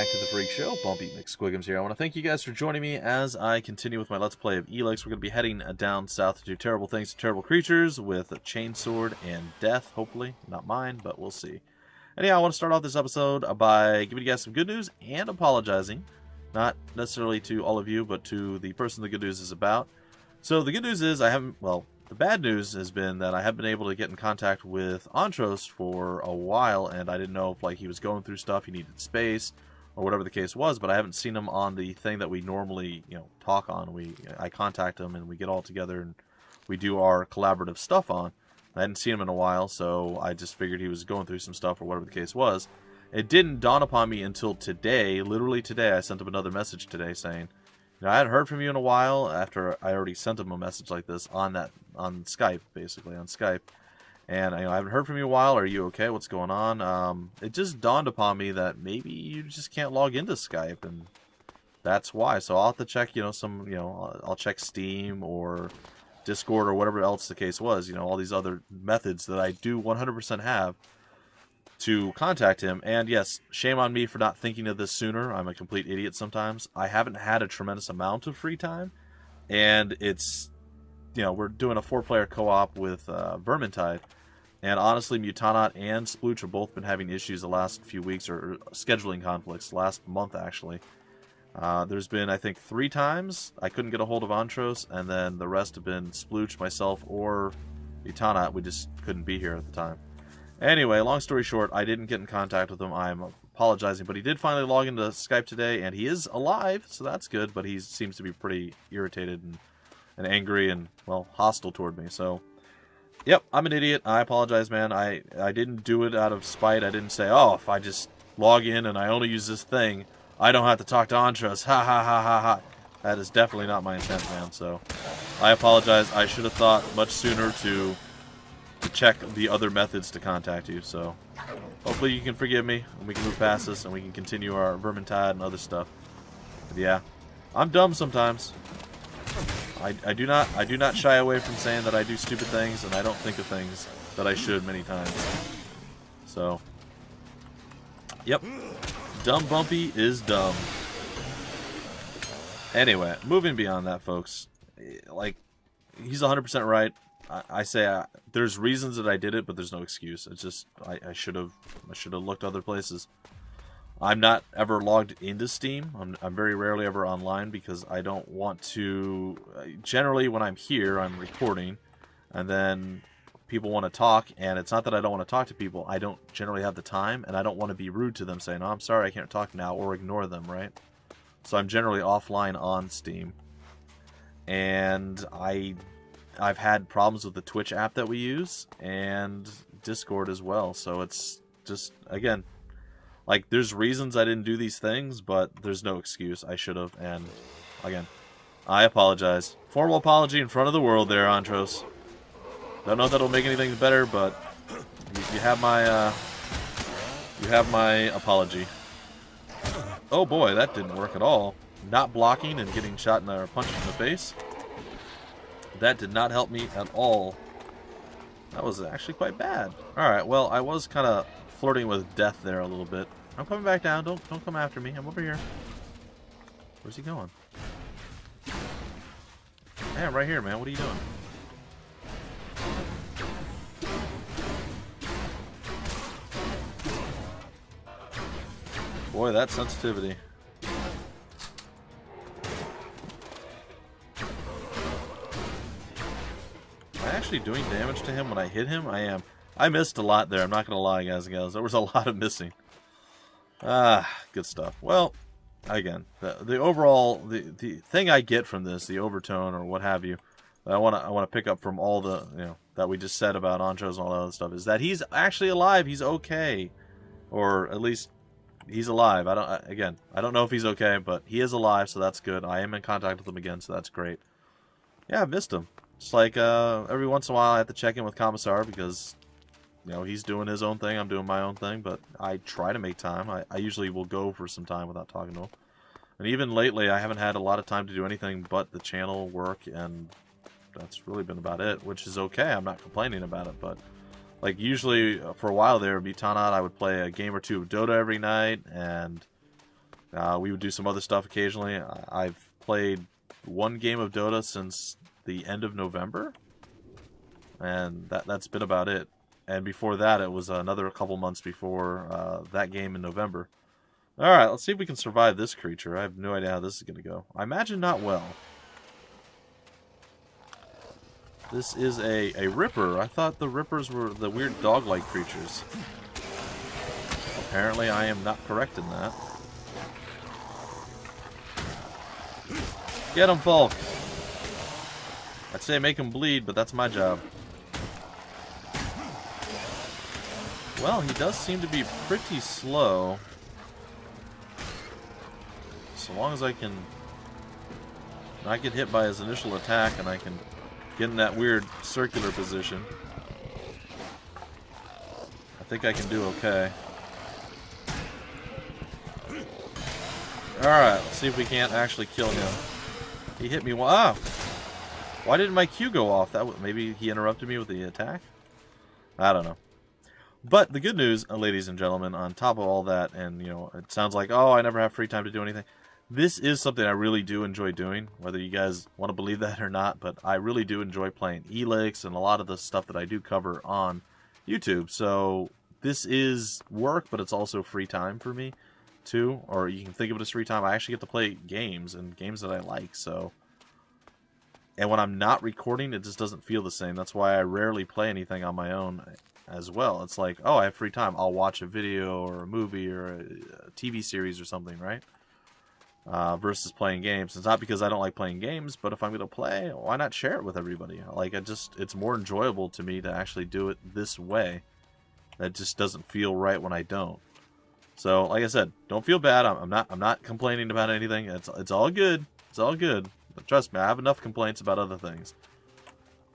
back to the Freak Show. Bumpy McSquigums here. I want to thank you guys for joining me as I continue with my Let's Play of Elex. We're going to be heading down south to do terrible things to terrible creatures with a chainsword and death, hopefully. Not mine, but we'll see. Anyhow, I want to start off this episode by giving you guys some good news and apologizing. Not necessarily to all of you, but to the person the good news is about. So the good news is the bad news has been that I haven't been able to get in contact with Ontrose for a while, and I didn't know if he was going through stuff, he needed space, or whatever the case was, but I haven't seen him on the thing that we normally, talk on. I contact him and we get all together and we do our collaborative stuff on. I hadn't seen him in a while, so I just figured he was going through some stuff or whatever the case was. It didn't dawn upon me until today, literally today. I sent him another message today saying, I hadn't heard from you in a while, after I already sent him a message like this on Skype, basically, on Skype. And I haven't heard from you in a while. Are you okay? What's going on? It just dawned upon me that maybe you just can't log into Skype, and that's why. So I'll have to check, I'll check Steam or Discord or whatever else the case was. All these other methods that I do 100% have to contact him. And yes, shame on me for not thinking of this sooner. I'm a complete idiot sometimes. I haven't had a tremendous amount of free time, and it's, we're doing a 4-player co-op with Vermintide, and honestly, Mutanot and Splooch have both been having issues the last few weeks, or scheduling conflicts, last month actually. There's been, I think, 3 times I couldn't get a hold of Ontrose, and then the rest have been Splooch, myself, or Mutanot. We just couldn't be here at the time. Anyway, long story short, I didn't get in contact with him. I'm apologizing, but he did finally log into Skype today, and he is alive, so that's good, but he seems to be pretty irritated and angry and, well, hostile toward me. So, yep, I'm an idiot. I apologize, man. I didn't do it out of spite. I didn't say, oh, if I just log in and I only use this thing, I don't have to talk to Ontrose. Ha, ha, ha, ha, ha. That is definitely not my intent, man. So, I apologize. I should have thought much sooner to check the other methods to contact you. So, hopefully you can forgive me, and we can move past this, and we can continue our Vermintide and other stuff. But yeah, I'm dumb sometimes. I do not shy away from saying that I do stupid things, and I don't think of things that I should many times. So, yep, dumb Bumpy is dumb. Anyway, moving beyond that, folks, he's 100% right. I say there's reasons that I did it, but there's no excuse. It's just I should have looked other places. I'm not ever logged into Steam. I'm very rarely ever online because I don't want to. Generally, when I'm here, I'm recording, and then people want to talk, and it's not that I don't want to talk to people. I don't generally have the time, and I don't want to be rude to them, saying, "Oh, I'm sorry, I can't talk now," or ignore them, right? So I'm generally offline on Steam, and I've had problems with the Twitch app that we use and Discord as well. So it's just, again, there's reasons I didn't do these things, but there's no excuse. I should have. And again, I apologize. Formal apology in front of the world there, Ontrose. Don't know if that'll make anything better, but you have my apology. Oh boy, that didn't work at all. Not blocking and getting shot in the punch in the face. That did not help me at all. That was actually quite bad. Alright, well, I was kind of flirting with death there a little bit. I'm coming back down. Don't come after me. I'm over here. Where's he going? Yeah, I'm right here, man. What are you doing? Boy, that sensitivity. Actually doing damage to him when I hit him? I am. I missed a lot there. I'm not going to lie, guys and gals. There was a lot of missing. Good stuff. Well, again, the overall, the thing I get from this, the overtone or what have you, that I want to pick up from all the, that we just said about Ontrose and all that other stuff, is that he's actually alive. He's okay. Or at least he's alive. I don't know if he's okay, but he is alive, so that's good. I am in contact with him again, so that's great. Yeah, I missed him. Just every once in a while I have to check in with Commissar because, he's doing his own thing, I'm doing my own thing, but I try to make time. I usually will go for some time without talking to him. And even lately, I haven't had a lot of time to do anything but the channel work, and that's really been about it, which is okay. I'm not complaining about it, but usually for a while there, Mutanot, I would play a game or two of Dota every night, and We would do some other stuff occasionally. I've played one game of Dota since the end of November, and that's been about it. And before that, it was another couple months before that game in November. Alright, let's see if we can survive this creature. I have no idea how this is going to go. I imagine not well. This is a Ripper. I thought the Rippers were the weird dog-like creatures. Apparently, I am not correct in that. Get him, Falk! I'd say make him bleed, but that's my job. Well, he does seem to be pretty slow. So long as I can not get hit by his initial attack and I can get in that weird circular position, I think I can do okay. Alright, let's see if we can't actually kill him. He hit me. Wow! Why didn't my Q go off? Maybe he interrupted me with the attack? I don't know. But the good news, ladies and gentlemen, on top of all that, and you know, it sounds like, oh, I never have free time to do anything. This is something I really do enjoy doing, whether you guys want to believe that or not, but I really do enjoy playing Elex and a lot of the stuff that I do cover on YouTube. So this is work, but it's also free time for me, too. Or you can think of it as free time. I actually get to play games, and games that I like, so... And when I'm not recording, it just doesn't feel the same. That's why I rarely play anything on my own as well. It's like, oh, I have free time. I'll watch a video or a movie or a TV series or something, right? Versus playing games. It's not because I don't like playing games, but if I'm going to play, why not share it with everybody? Like, it's more enjoyable to me to actually do it this way. That just doesn't feel right when I don't. So, like I said, don't feel bad. I'm not complaining about anything. It's all good. It's all good. But trust me, I have enough complaints about other things.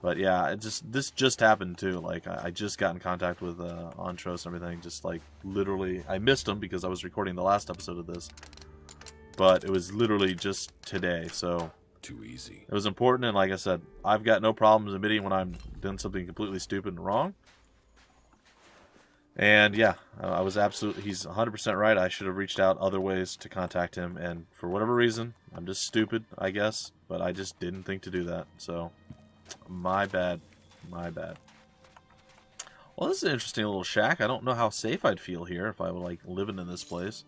But yeah, this just happened too. Like, I just got in contact with Ontrose and everything. Just like literally, I missed him because I was recording the last episode of this. But it was literally just today, so too easy. It was important, and like I said, I've got no problems admitting when I'm doing something completely stupid and wrong. And yeah, I was absolutely, he's 100% right. I should have reached out other ways to contact him, and for whatever reason, I'm just stupid, I guess, but I just didn't think to do that. So, my bad. My bad. Well, this is an interesting little shack. I don't know how safe I'd feel here if I were, like, living in this place.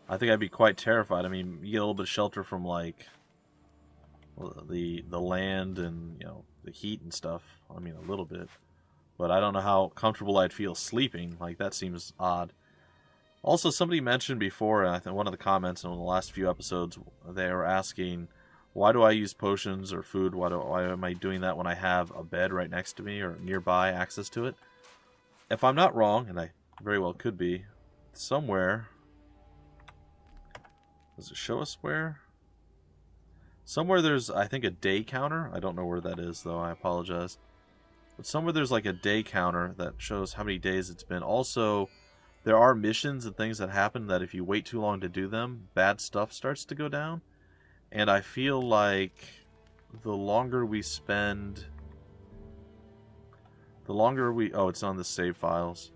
I think I'd be quite terrified. I mean, you get a little bit of shelter from, like, the land and, you know, the heat and stuff. I mean, a little bit. But I don't know how comfortable I'd feel sleeping. Like, that seems odd. Also, somebody mentioned before, I think one of the comments in one of the last few episodes, they were asking, why do I use potions or food? Why am I doing that when I have a bed right next to me or nearby access to it? If I'm not wrong, and I very well could be, somewhere... Does it show us where? Somewhere there's, I think, a day counter. I don't know where that is, though. I apologize. But somewhere there's like a day counter that shows how many days it's been. Also, there are missions and things that happen that if you wait too long to do them, bad stuff starts to go down. And I feel like the longer we spend... The longer we... Oh, it's on the save files.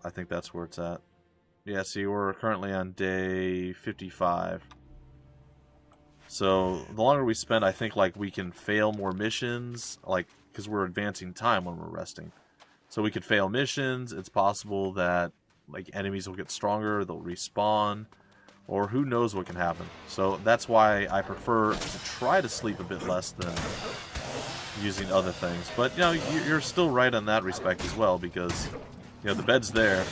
I think that's where it's at. Yeah, see, we're currently on day 55. So, the longer we spend, I think, like, we can fail more missions, like, because we're advancing time when we're resting. So we could fail missions, it's possible that, like, enemies will get stronger, they'll respawn, or who knows what can happen. So, that's why I prefer to try to sleep a bit less than using other things. But, you know, you're still right on that respect as well, because, you know, the bed's there.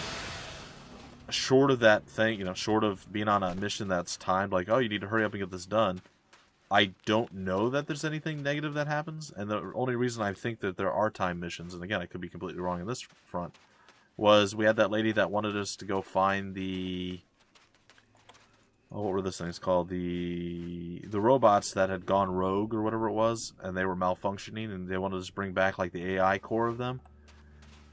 Short of that thing, you know, short of being on a mission that's timed, like, oh, you need to hurry up and get this done, I don't know that there's anything negative that happens. And the only reason I think that there are time missions, and again, I could be completely wrong on this front, was we had that lady that wanted us to go find the... Oh, what were those things called? The robots that had gone rogue or whatever it was, and they were malfunctioning, and they wanted us to bring back, like, the AI core of them.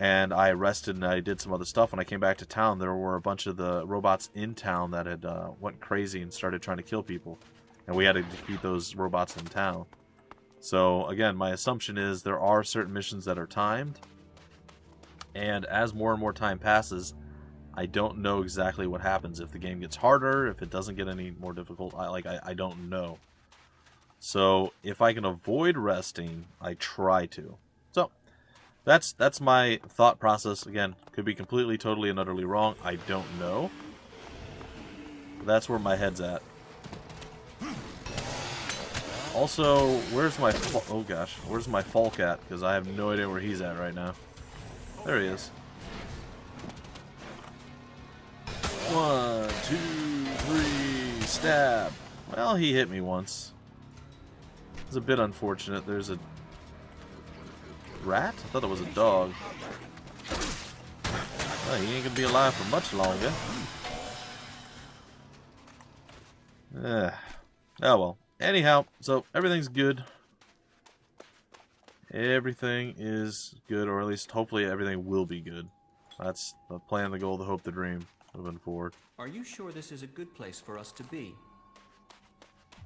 And I rested and I did some other stuff. When I came back to town, there were a bunch of the robots in town that had went crazy and started trying to kill people. And we had to defeat those robots in town. So, again, my assumption is there are certain missions that are timed. And as more and more time passes, I don't know exactly what happens if the game gets harder, if it doesn't get any more difficult. I don't know. So if I can avoid resting, I try to. So that's my thought process. Again, could be completely, totally, and utterly wrong. I don't know. But that's where my head's at. Also, where's my oh gosh, where's my Falk at? Because I have no idea where he's at right now. There he is. 1, 2, 3, stab. Well, he hit me once. It's a bit unfortunate. There's a rat? I thought it was a dog. Well, he ain't gonna be alive for much longer. Oh well. Anyhow, so everything's good. Everything is good, or at least hopefully everything will be good. That's the plan, the goal, the hope, the dream moving forward. Are you sure this is a good place for us to be?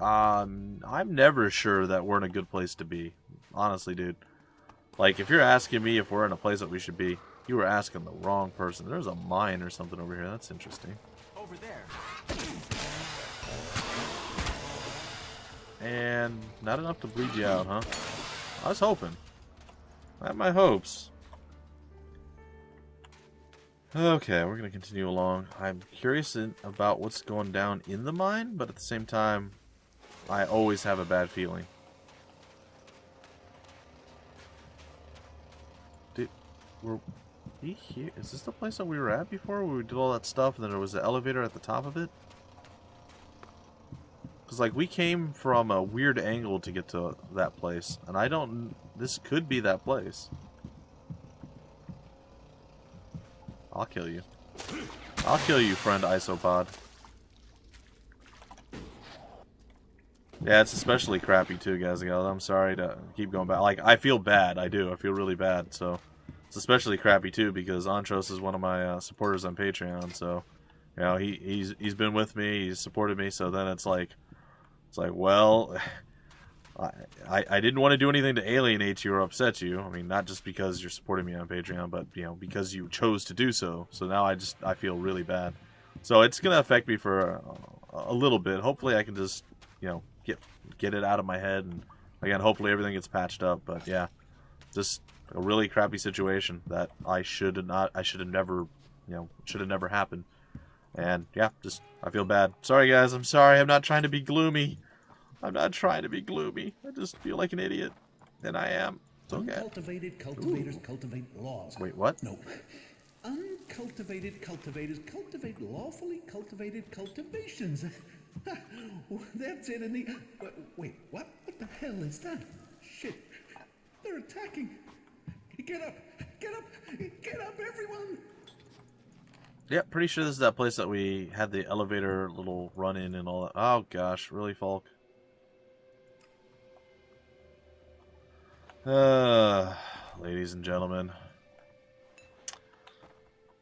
I'm never sure that we're in a good place to be. Honestly, dude. Like, if you're asking me if we're in a place that we should be, you were asking the wrong person. There's a mine or something over here. That's interesting. Over there. And not enough to bleed you out, huh? I was hoping. I had my hopes. Okay, we're going to continue along. I'm curious about what's going down in the mine, but at the same time, I always have a bad feeling. Dude, were we here? Is this the place that we were at before, where we did all that stuff, and then there was the elevator at the top of it? Because, like, we came from a weird angle to get to that place, and I don't... This could be that place. I'll kill you. I'll kill you, friend Isopod. Yeah, it's especially crappy too, guys and gals. I'm sorry to keep going back. Like, I feel bad. I do. I feel really bad. So, it's especially crappy too because Ontrose is one of my supporters on Patreon. So, you know, he's been with me. He's supported me. So then it's like, well, I didn't want to do anything to alienate you or upset you. I mean, not just because you're supporting me on Patreon, but, you know, because you chose to do so. So now I feel really bad. So it's going to affect me for a little bit. Hopefully I can just, you know, get it out of my head. And again, hopefully everything gets patched up. But yeah, just a really crappy situation that I should have never, you know, should have never happened. And yeah, just, I feel bad. Sorry guys, I'm sorry. I'm not trying to be gloomy. I'm not trying to be gloomy. I just feel like an idiot. And I am. It's okay. Uncultivated cultivators cultivate laws. Wait, what? No. Uncultivated cultivators cultivate lawfully cultivated cultivations. That's it in the... Wait, what? What the hell is that? Shit. They're attacking. Get up! Get up! Get up, everyone! Yeah, pretty sure this is that place that we had the elevator little run-in and all that. Oh, gosh. Really, Falk? Ladies and gentlemen.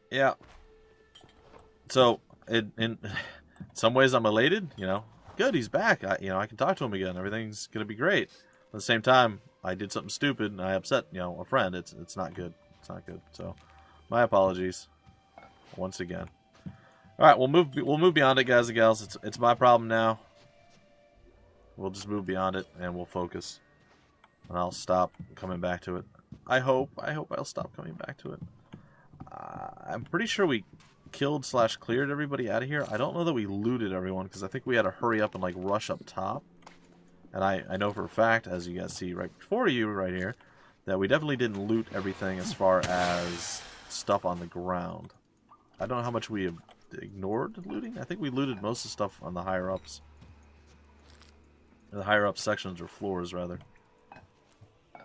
Yeah. So, in some ways I'm elated, you know. Good, he's back. I can talk to him again. Everything's going to be great. At the same time, I did something stupid and I upset, you know, a friend. It's not good. It's not good. So, my apologies. Once again. Alright, we'll move beyond it, guys and gals. It's my problem now. We'll just move beyond it and we'll focus. And I'll stop coming back to it. I hope I'll stop coming back to it. I'm pretty sure we killed / cleared everybody out of here. I don't know that we looted everyone because I think we had to hurry up and like rush up top. And I know for a fact, as you guys see right before you right here, that we definitely didn't loot everything as far as stuff on the ground. I don't know how much we ignored looting. I think we looted most of the stuff on the higher ups. The higher up sections or floors rather.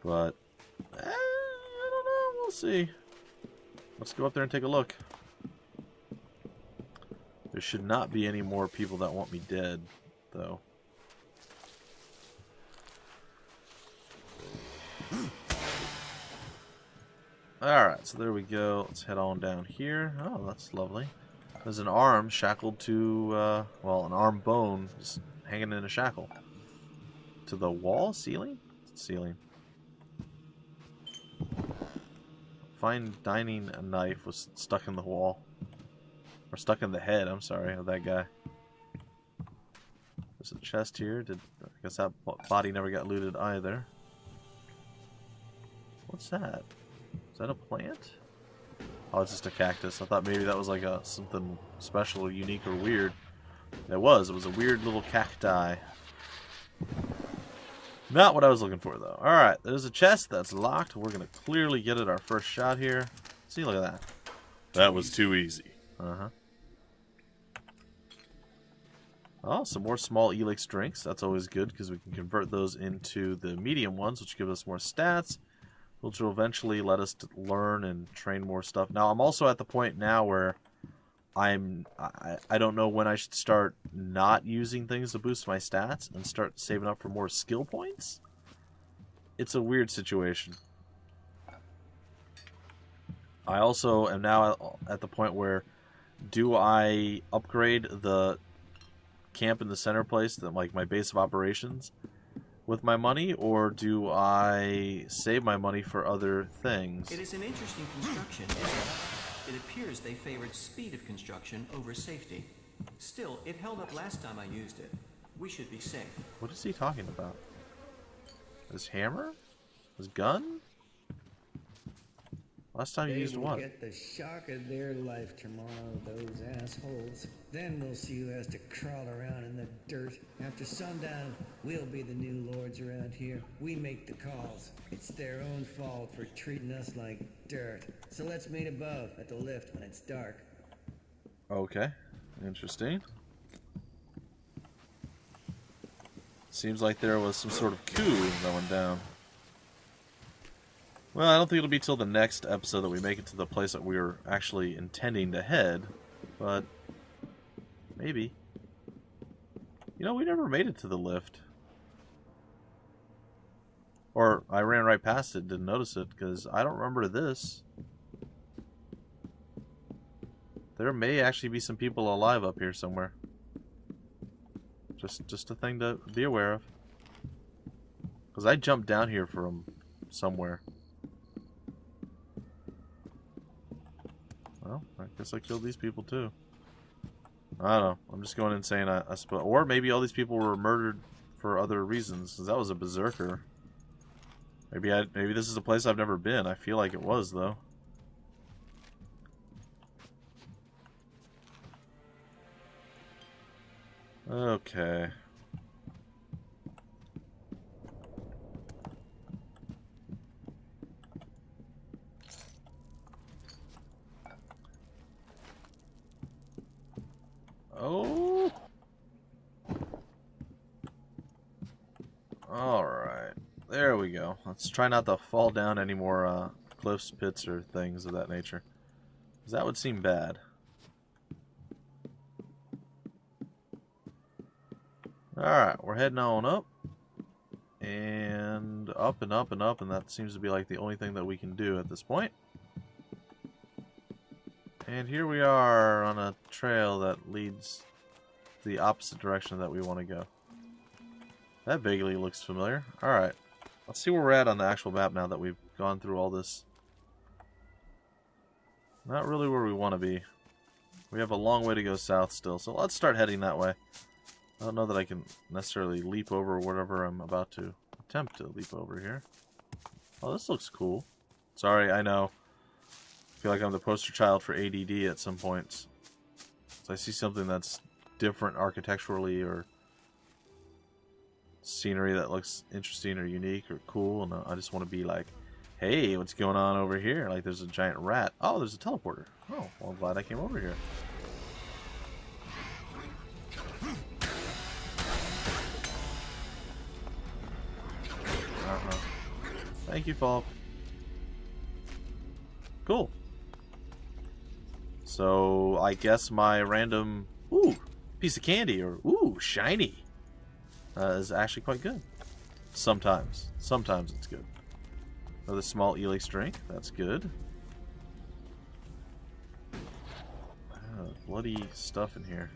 But I don't know. We'll see. Let's go up there and take a look. There should not be any more people that want me dead, though. Alright, so there we go. Let's head on down here. Oh, that's lovely. There's an arm shackled to, well, an arm bone just hanging in a shackle. To the wall? Ceiling? Ceiling. Fine dining knife was stuck in the wall. Or stuck in the head, I'm sorry, of that guy. There's a chest here. I guess that body never got looted either. What's that? Is that a plant? Oh, it's just a cactus. I thought maybe that was like something special or unique or weird. It was. It was a weird little cacti. Not what I was looking for, though. Alright, there's a chest that's locked. We're going to clearly get it our first shot here. See, look at that. That was too easy. Uh-huh. Oh, some more small Elex drinks. That's always good because we can convert those into the medium ones, which give us more stats, which will eventually let us learn and train more stuff. Now, I'm also at the point now where I don't know when I should start not using things to boost my stats and start saving up for more skill points. It's a weird situation. I also am now at the point where do I upgrade the camp in the center place, like my base of operations, with my money, or do I save my money for other things? It is an interesting construction, isn't it? It appears they favored speed of construction over safety. Still, it held up last time I used it. We should be safe. What is he talking about? His hammer? His gun? Last time you used what? They will get the shock of their life tomorrow, those assholes. Then we'll see who has to crawl around in the dirt. After sundown, we'll be the new lords around here. We make the calls. It's their own fault for treating us like dirt. So let's meet above at the lift when it's dark. Okay. Interesting. Seems like there was some sort of coup going down. Well, I don't think it'll be till the next episode that we make it to the place that we were actually intending to head, but maybe. You know, we never made it to the lift. Or I ran right past it, didn't notice it, because I don't remember this. There may actually be some people alive up here somewhere. Just a thing to be aware of. Because I jumped down here from somewhere. Well, I guess I killed these people too. I don't know. I'm just going insane, I suppose. Or maybe all these people were murdered for other reasons, because that was a berserker. Maybe this is a place I've never been. I feel like it was, though. Okay. Oh. Alright. There we go. Let's try not to fall down any more cliffs, pits, or things of that nature. Because that would seem bad. Alright, we're heading on up. And up and up and up, and that seems to be like the only thing that we can do at this point. And here we are on a trail that leads the opposite direction that we want to go. That vaguely looks familiar. Alright, let's see where we're at on the actual map now that we've gone through all this. Not really where we want to be. We have a long way to go south still, so let's start heading that way. I don't know that I can necessarily leap over whatever I'm about to attempt to leap over here. Oh, this looks cool. Sorry, I know. I feel like I'm the poster child for ADD at some points. So I see something that's different architecturally or scenery that looks interesting or unique or cool, and I just want to be like, hey, what's going on over here? Like there's a giant rat. Oh, there's a teleporter. Oh, well, I'm glad I came over here. Thank you, Falk. Cool. So, I guess my random, ooh, piece of candy, or ooh, shiny, is actually quite good. Sometimes. Sometimes it's good. Another small Elex drink. That's good. Bloody stuff in here.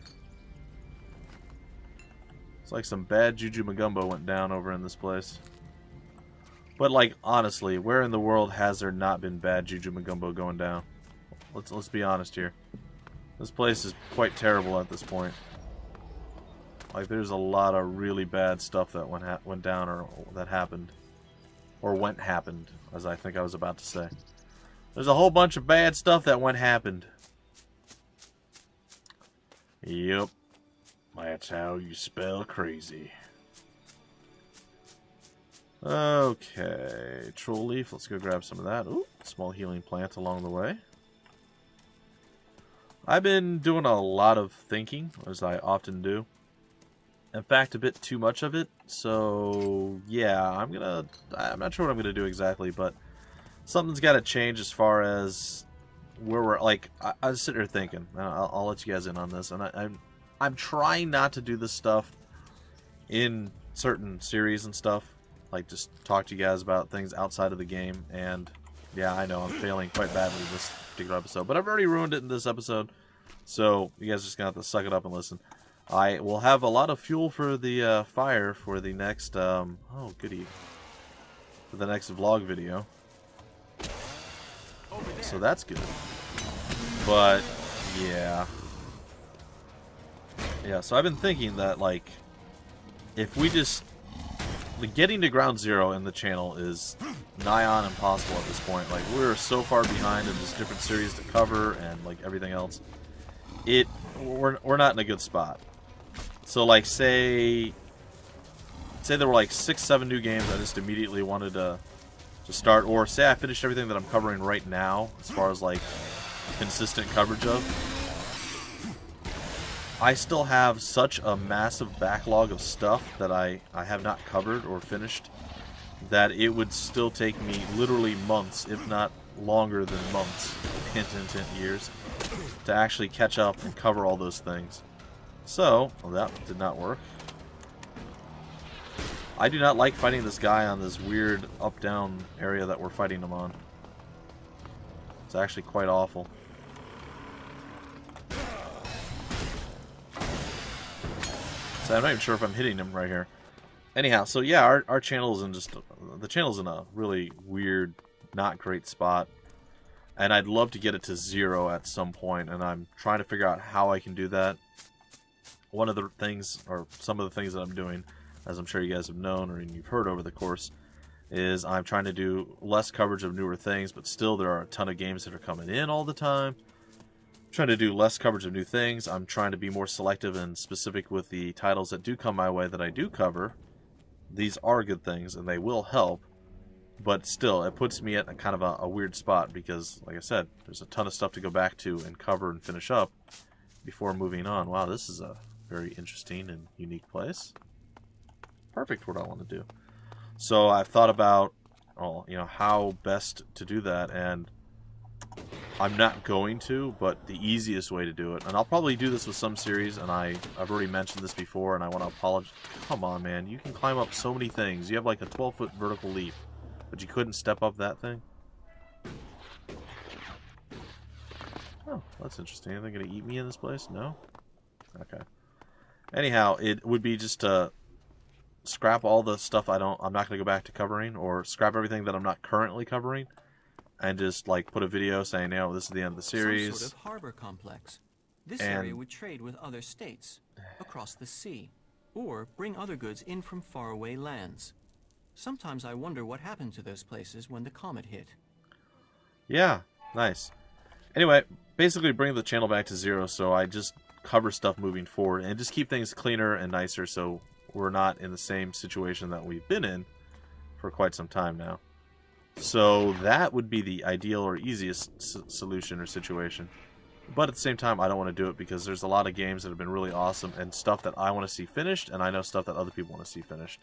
It's like some bad Juju Magumbo went down over in this place. But like honestly, where in the world has there not been bad Juju Magumbo going down? Let's be honest here. This place is quite terrible at this point. Like, there's a lot of really bad stuff that went down, or that happened. Or happened, as I think I was about to say. There's a whole bunch of bad stuff that happened. Yep. That's how you spell crazy. Okay. Troll leaf. Let's go grab some of that. Ooh, small healing plant along the way. I've been doing a lot of thinking, as I often do. In fact, a bit too much of it. So, yeah, I'm not sure what I'm gonna do exactly, but something's got to change as far as where we're, like, I was sitting here thinking, and I'll let you guys in on this, and I'm trying not to do this stuff in certain series and stuff, like just talk to you guys about things outside of the game, and yeah, I know I'm failing quite badly this particular episode, but I've already ruined it in this episode, so you guys are just gonna have to suck it up and listen. I will have a lot of fuel for the fire for the next, oh goody, for the next vlog video. So that's good. But, yeah. Yeah, so I've been thinking that, like, if we just... getting to ground zero in the channel is nigh on impossible at this point. Like, we're so far behind in just different series to cover and, like, everything else. We're not in a good spot. So, like, say there were, like, 6-7 new games I just immediately wanted to start, or say I finished everything that I'm covering right now as far as like consistent coverage of. I still have such a massive backlog of stuff that I have not covered or finished that it would still take me literally months, if not longer than months, hint, years, to actually catch up and cover all those things. So, well, that did not work. I do not like fighting this guy on this weird up-down area that we're fighting him on. It's actually quite awful. So I'm not even sure if I'm hitting him right here. Anyhow, so yeah, our channel is in the channel's in a really weird, not great spot. And I'd love to get it to 0 at some point, and I'm trying to figure out how I can do that. One of the things, or some of the things that I'm doing, as I'm sure you guys have known or you've heard over the course, is I'm trying to do less coverage of newer things, but still there are a ton of games that are coming in all the time. I'm trying to do less coverage of new things. I'm trying to be more selective and specific with the titles that do come my way that I do cover. These are good things, and they will help, but still, it puts me at a kind of a weird spot because, like I said, there's a ton of stuff to go back to and cover and finish up before moving on. Wow, this is a very interesting and unique place. Perfect for what I want to do. So I've thought about, well, you know, how best to do that, and I'm not going to, but the easiest way to do it, and I'll probably do this with some series, and I've already mentioned this before, and I want to apologize. Come on, man, you can climb up so many things. You have like a 12-foot vertical leap, but you couldn't step up that thing? Oh, that's interesting. Are they going to eat me in this place? No? Okay. Anyhow, it would be just to scrap all the stuff I'm not going to go back to covering, or scrap everything that I'm not currently covering, and just like put a video saying, no, this is the end of the series. Some sort of harbor complex. This area would trade with other states, across the sea, or bring other goods in from faraway lands. Sometimes I wonder what happened to those places when the comet hit. Yeah, nice. Anyway, basically bring the channel back to 0, so I just cover stuff moving forward, and just keep things cleaner and nicer, so we're not in the same situation that we've been in for quite some time now. So that would be the ideal or easiest solution or situation. But at the same time, I don't want to do it because there's a lot of games that have been really awesome and stuff that I want to see finished, and I know stuff that other people want to see finished.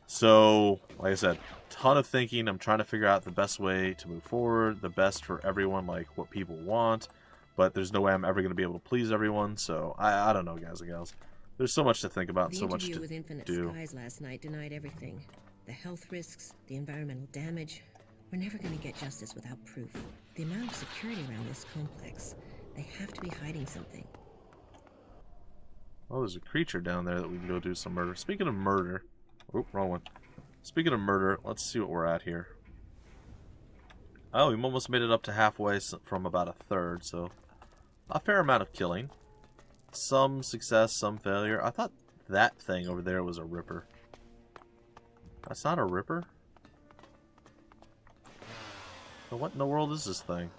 So, like I said, ton of thinking. I'm trying to figure out the best way to move forward, the best for everyone, like what people want. But there's no way I'm ever going to be able to please everyone, so I don't know, guys and gals. There's so much to think about and so much to do. The interview with Infinite Skies last night denied everything. The health risks, the environmental damage. We're never going to get justice without proof. The amount of security around this complex, they have to be hiding something. Oh, there's a creature down there that we can go do some murder. Speaking of murder... Oop, wrong one. Speaking of murder, let's see what we're at here. Oh, we almost made it up to halfway from about a third, so a fair amount of killing. Some success, some failure. I thought that thing over there was a ripper. That's not a ripper? So what in the world is this thing?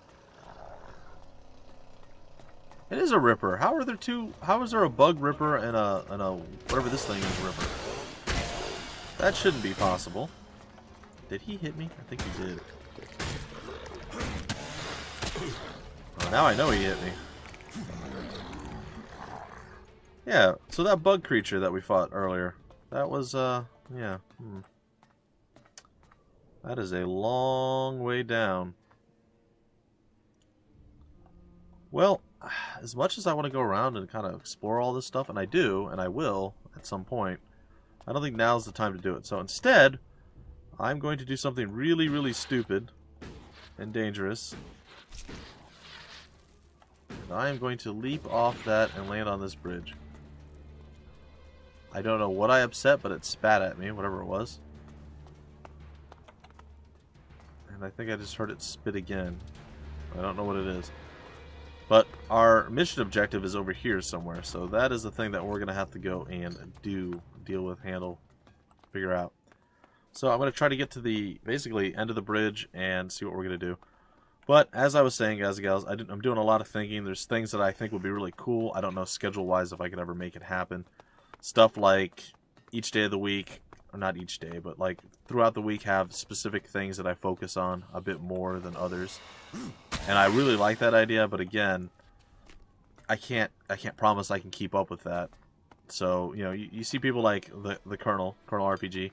It is a ripper. How are there two? How is there a bug ripper and a whatever this thing is ripper? That shouldn't be possible. Did he hit me? I think he did. Oh, now I know he hit me. Yeah, so that bug creature that we fought earlier, that was, yeah. That is a long way down. Well, as much as I want to go around and kind of explore all this stuff, and I do, and I will at some point, I don't think now's the time to do it. So instead, I'm going to do something really, really stupid and dangerous. And I am going to leap off that and land on this bridge. I don't know what I upset, but it spat at me, whatever it was. And I think I just heard it spit again. I don't know what it is. But our mission objective is over here somewhere, so that is the thing that we're going to have to go and deal with, handle, figure out. So I'm going to try to get to the, basically, end of the bridge and see what we're going to do. But, as I was saying, guys and gals, I'm doing a lot of thinking. There's things that I think would be really cool. I don't know schedule-wise if I could ever make it happen. Stuff like each day of the week, or not each day, but like throughout the week have specific things that I focus on a bit more than others. And I really like that idea, but again, I can't promise I can keep up with that. So, you know, you see people like the Colonel RPG.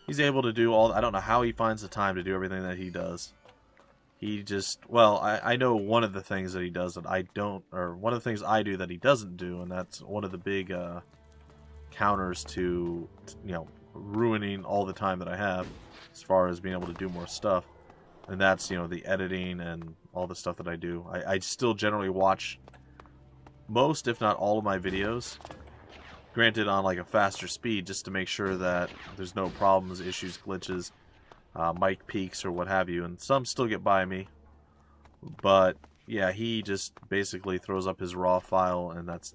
He's able to do all, I don't know how he finds the time to do everything that he does. He just, well, I know one of the things that he does that I don't, or one of the things I do that he doesn't do, and that's one of the big counters to, you know, ruining all the time that I have as far as being able to do more stuff. And that's, you know, the editing and all the stuff that I do. I still generally watch most, if not all of my videos, granted on like a faster speed, just to make sure that there's no problems, issues, glitches, mic peaks or what have you. And some still get by me, but yeah, he just basically throws up his raw file and that's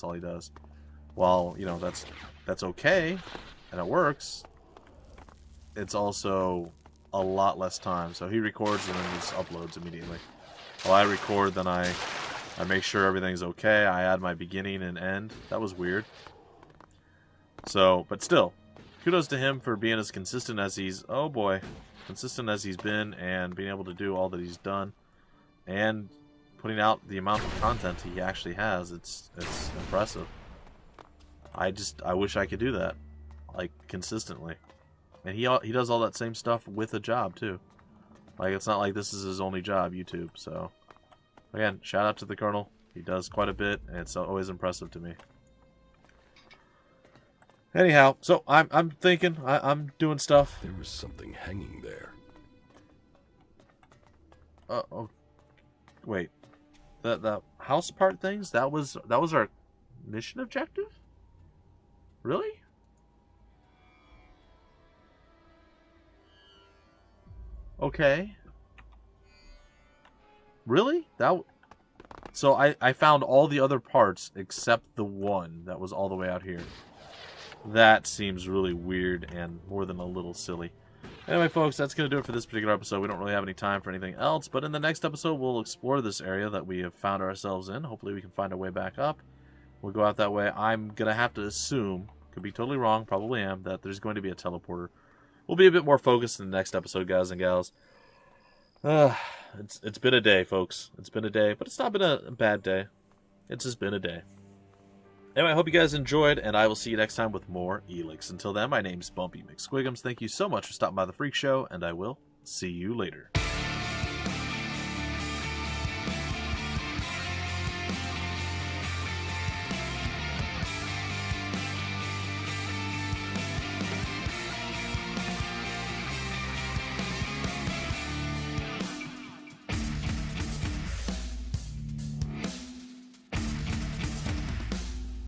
all he does. While, you know, that's okay and it works, it's also a lot less time. So he records and then just uploads immediately. While I record, then I make sure everything's okay. I add my beginning and end. That was weird. So, but still, kudos to him for being as consistent as he's, oh boy, consistent as he's been and being able to do all that he's done and putting out the amount of content he actually has. It's impressive. I wish I could do that, like, consistently. And he does all that same stuff with a job, too. Like, it's not like this is his only job, YouTube. So, again, shout out to the Colonel. He does quite a bit, and it's always impressive to me. Anyhow, so I'm thinking, I'm doing stuff. There was something hanging there. Oh, wait. The house part things? That was our mission objective? Really? Okay. Really? So I found all the other parts except the one that was all the way out here. That seems really weird and more than a little silly. Anyway, folks, that's going to do it for this particular episode. We don't really have any time for anything else, but in the next episode, we'll explore this area that we have found ourselves in. Hopefully, we can find our way back up. We'll go out that way. I'm going to have to assume, could be totally wrong, probably am, that there's going to be a teleporter. We'll be a bit more focused in the next episode, guys and gals. It's been a day, folks. It's been a day, but it's not been a bad day. It's just been a day. Anyway, I hope you guys enjoyed, and I will see you next time with more Elex. Until then, my name's Bumpy McSquigums. Thank you so much for stopping by the Freak Show, and I will see you later.